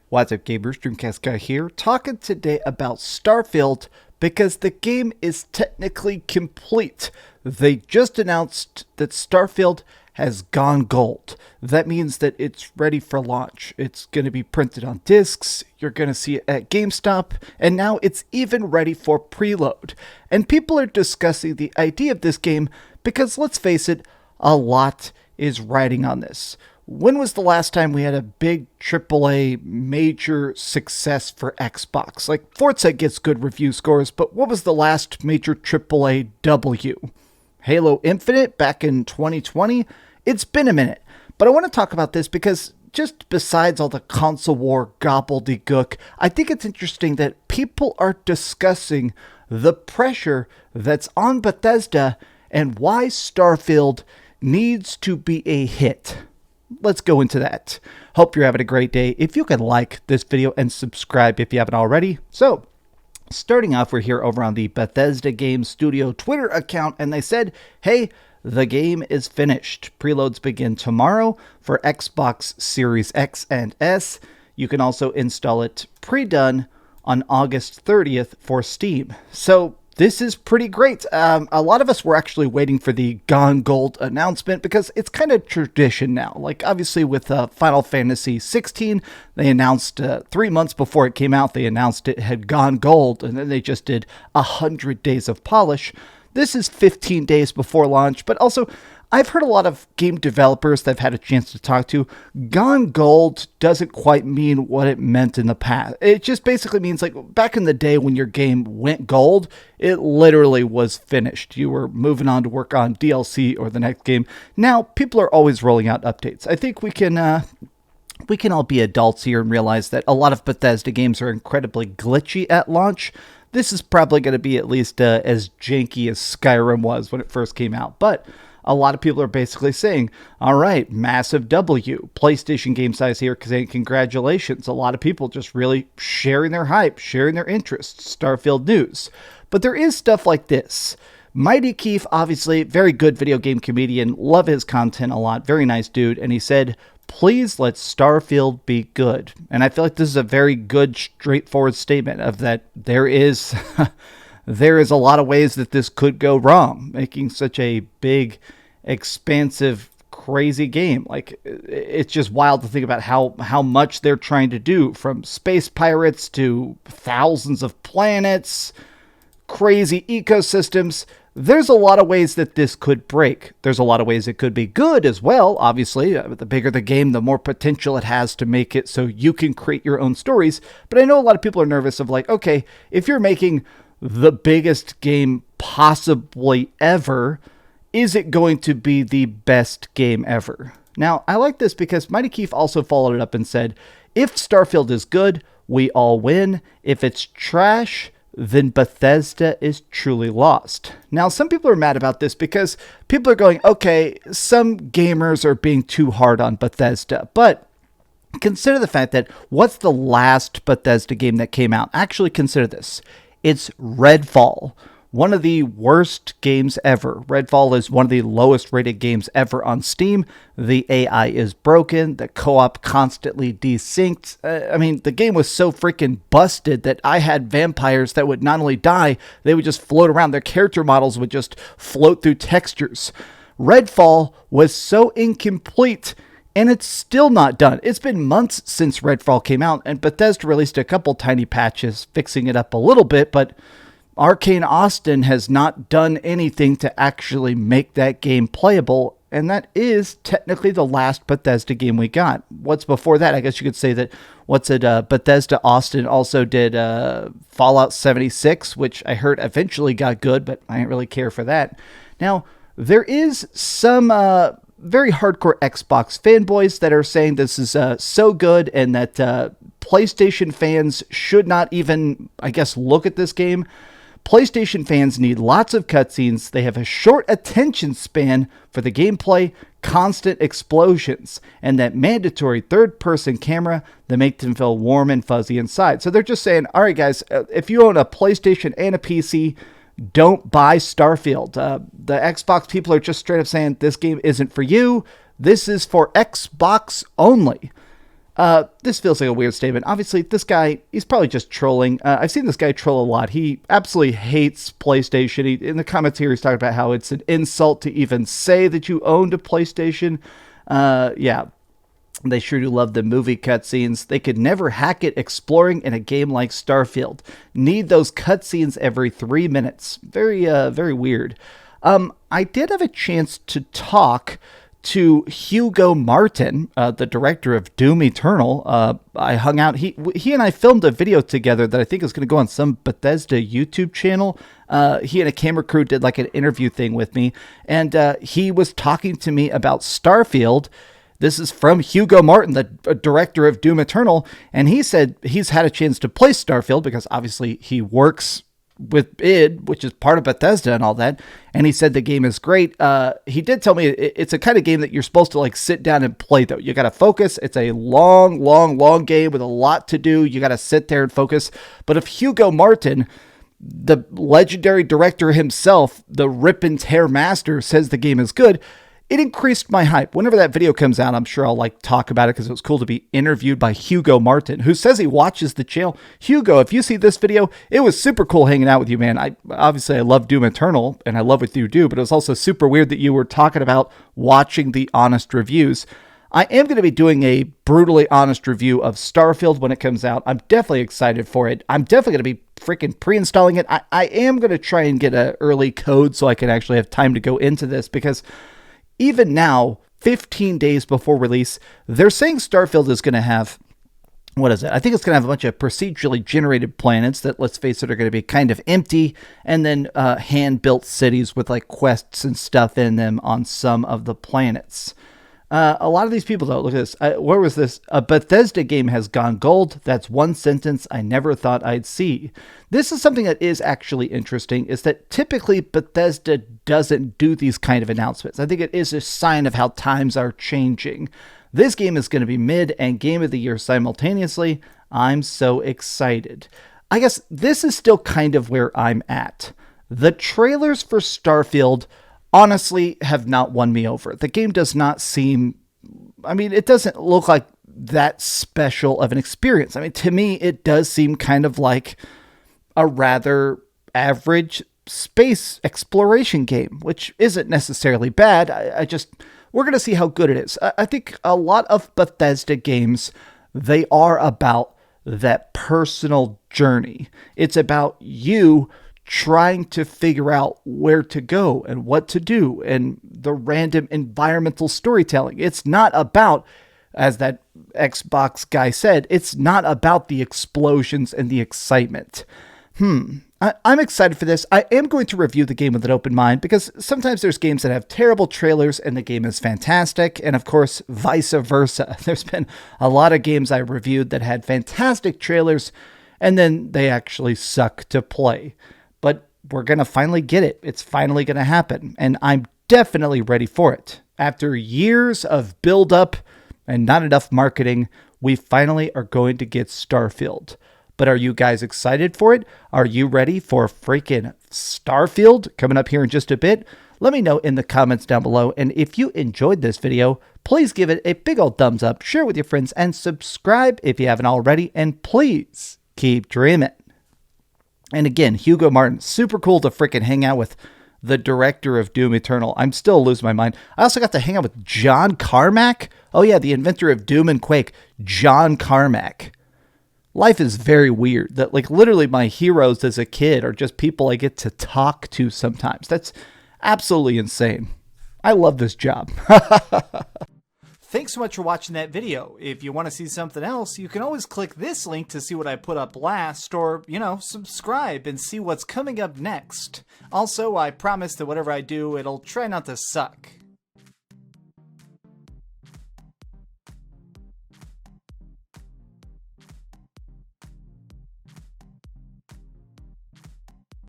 What's up, gamers? DreamcastGuy here, talking today about Starfield because the game is technically complete. They just announced that Starfield has gone gold. That means that it's ready for launch. It's going to be printed on discs, you're going to see it at GameStop, and now it's even ready for preload. And people are discussing the idea of this game because, let's face it, a lot is riding on this. When was the last time we had a big AAA major success for Xbox? Like, Forza gets good review scores, but what was the last major AAA W? Halo Infinite back in 2020? It's been a minute. But I want to talk about this because just besides all the console war gobbledygook, I think it's interesting that people are discussing the pressure that's on Bethesda and why Starfield needs to be a hit. Let's go into that. Hope you're having a great day. If you can like this video and subscribe if you haven't already. So, starting off, we're here over on the Bethesda Game Studio Twitter account, and they said, hey, the game is finished. Preloads begin tomorrow for Xbox Series X and S. You can also install it pre-done on August 30th for Steam. So, this is pretty great. A lot of us were actually waiting for the Gone Gold announcement because it's kind of tradition now. Like, obviously with Final Fantasy 16, they announced 3 months before it came out, they announced it had gone gold, and then they just did 100 days of polish. This is 15 days before launch, but also I've heard a lot of game developers that I've had a chance to talk to. Gone gold doesn't quite mean what it meant in the past. It just basically means, like, back in the day when your game went gold, it literally was finished. You were moving on to work on DLC or the next game. Now, people are always rolling out updates. I think we can all be adults here and realize that a lot of Bethesda games are incredibly glitchy at launch. This is probably going to be at least as janky as Skyrim was when it first came out, but a lot of people are basically saying, all right, massive W. PlayStation game size here saying congratulations. A lot of people just really sharing their hype, sharing their interests. Starfield news. But there is stuff like this. Mighty Keef, obviously, very good video game comedian. Love his content a lot. Very nice dude. And he said, please let Starfield be good. And I feel like this is a very good, straightforward statement of that there is... there is a lot of ways that this could go wrong, making such a big, expansive, crazy game. Like, it's just wild to think about how much they're trying to do, from space pirates to thousands of planets, crazy ecosystems. There's a lot of ways that this could break. There's a lot of ways it could be good as well, obviously. The bigger the game, the more potential it has to make it so you can create your own stories. But I know a lot of people are nervous of, like, okay, if you're making the biggest game possibly ever, is it going to be the best game ever? Now, I like this because Mighty Keef also followed it up and said, if Starfield is good, we all win. If it's trash, then Bethesda is truly lost. Now, some people are mad about this because people are going, okay, some gamers are being too hard on Bethesda, but consider the fact that what's the last Bethesda game that came out? Actually, consider this. It's Redfall, one of the worst games ever. Redfall is one of the lowest rated games ever on Steam. The AI is broken. The co-op constantly desynced. I mean, the game was so freaking busted that I had vampires that would not only die, they would just float around. Their character models would just float through textures. Redfall was so incomplete, and it's still not done. It's been months since Redfall came out, and Bethesda released a couple tiny patches, fixing it up a little bit, but Arcane Austin has not done anything to actually make that game playable, and that is technically the last Bethesda game we got. What's before that? I guess you could say that, Bethesda Austin also did Fallout 76, which I heard eventually got good, but I didn't really care for that. Now, there is some... very hardcore Xbox fanboys that are saying this is so good and that PlayStation fans should not even, I guess, look at this game. PlayStation fans need lots of cutscenes. They have a short attention span for the gameplay, constant explosions, and that mandatory third-person camera that makes them feel warm and fuzzy inside. So they're just saying, all right, guys, if you own a PlayStation and a PC, don't buy Starfield. The Xbox people are just straight up saying this game isn't for you. This is for Xbox only. This feels like a weird statement. Obviously, this guy, he's probably just trolling. I've seen this guy troll a lot. He absolutely hates PlayStation. In the comments here, he's talking about how it's an insult to even say that you owned a PlayStation. Yeah, they sure do love the movie cutscenes. They could never hack it exploring in a game like Starfield. Need those cutscenes every 3 minutes. Very weird. I did have a chance to talk to Hugo Martin, the director of Doom Eternal. I hung out. He and I filmed a video together that I think is going to go on some Bethesda YouTube channel. He and a camera crew did like an interview thing with me, and he was talking to me about Starfield. This is from Hugo Martin, the director of Doom Eternal, and he said he's had a chance to play Starfield because obviously he works with id, which is part of Bethesda and all that, and he said the game is great. He did tell me it's a kind of game that you're supposed to like sit down and play, though. You got to focus. It's a long game with a lot to do. You got to sit there and focus. But if Hugo Martin, the legendary director himself, the rip and tear master, says the game is good, it increased my hype. Whenever that video comes out, I'm sure I'll like talk about it because it was cool to be interviewed by Hugo Martin, who says he watches the channel. Hugo, if you see this video, it was super cool hanging out with you, man. I love Doom Eternal and I love what you do, but it was also super weird that you were talking about watching the honest reviews. I am going to be doing a brutally honest review of Starfield when it comes out. I'm definitely excited for it. I'm definitely going to be freaking pre-installing it. I am going to try and get an early code so I can actually have time to go into this, because even now, 15 days before release, they're saying Starfield is going to have, what is it? I think it's going to have a bunch of procedurally generated planets that, let's face it, are going to be kind of empty, and then hand-built cities with like quests and stuff in them on some of the planets. A lot of these people, though, look at this. Where was this? A Bethesda game has gone gold. That's one sentence I never thought I'd see. This is something that is actually interesting, is that typically Bethesda doesn't do these kind of announcements. I think it is a sign of how times are changing. This game is going to be mid and game of the year simultaneously. I'm so excited. I guess this is still kind of where I'm at. The trailers for Starfield honestly have not won me over. The game does not seem, it doesn't look like that special of an experience. To me, it does seem kind of like a rather average space exploration game, which isn't necessarily bad. We're going to see how good it is. I think a lot of Bethesda games, they are about that personal journey. It's about you trying to figure out where to go and what to do and the random environmental storytelling. It's not about, as that Xbox guy said, it's not about the explosions and the excitement. I'm excited for this. I am going to review the game with an open mind, because sometimes there's games that have terrible trailers and the game is fantastic, and of course, vice versa. There's been a lot of games I reviewed that had fantastic trailers and then they actually suck to play. But we're going to finally get it. It's finally going to happen. And I'm definitely ready for it. After years of build-up and not enough marketing, we finally are going to get Starfield. But are you guys excited for it? Are you ready for freaking Starfield coming up here in just a bit? Let me know in the comments down below. And if you enjoyed this video, please give it a big old thumbs up, share it with your friends, and subscribe if you haven't already. And please keep dreaming. And again, Hugo Martin, super cool to freaking hang out with the director of Doom Eternal. I'm still losing my mind. I also got to hang out with John Carmack. Oh yeah, the inventor of Doom and Quake, John Carmack. Life is very weird. That like literally my heroes as a kid are just people I get to talk to sometimes. That's absolutely insane. I love this job. Thanks so much for watching that video. If you want to see something else, you can always click this link to see what I put up last, or, subscribe and see what's coming up next. Also, I promise that whatever I do, it'll try not to suck.